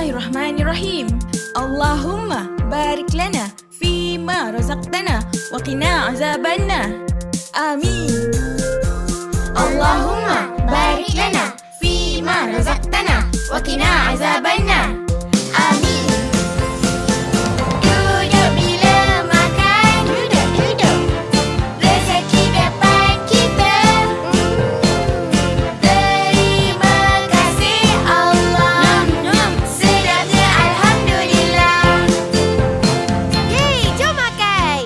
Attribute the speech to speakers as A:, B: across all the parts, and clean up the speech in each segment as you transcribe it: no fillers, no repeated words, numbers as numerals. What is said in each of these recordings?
A: Bismillahirrahmanirrahim. Allahumma barik lana fima razaqtana wa qina azabannar. Amin.
B: Allahumma barik lana fima razaqtana wa qina azabannar. Amin. Duduk bila makan, duduk, duduk. Rezeki dapat kita. Terima kasih Allah. Sedapnya Alhamdulillah. Yeay, jom makan.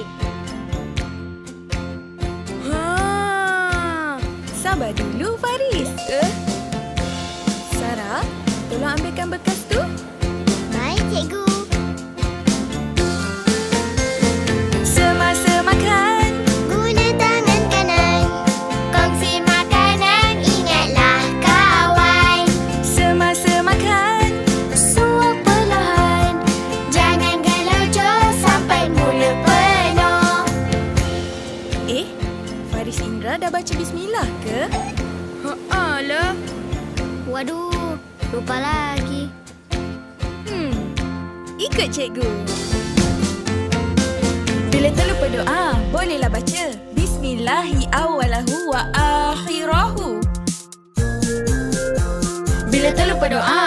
A: Sabar dulu Faris. Sarah, tolong ambilkan bekas tu.
B: Baik, cikgu.
A: Semasa makan,
B: Guna tangan kanan. Kongsi makanan, ingatlah kawan.
A: semasa makan.
B: Suap perlahan. Jangan gelojoh sampai mulut penuh.
A: Faris Indra dah baca bismillah ke?
C: Alah. Waduh, lupa lagi.
A: Ikut cikgu. Bila terlupa doa, bolehlah baca Bismillahi awalahu wa akhirahu. Bila terlupa doa,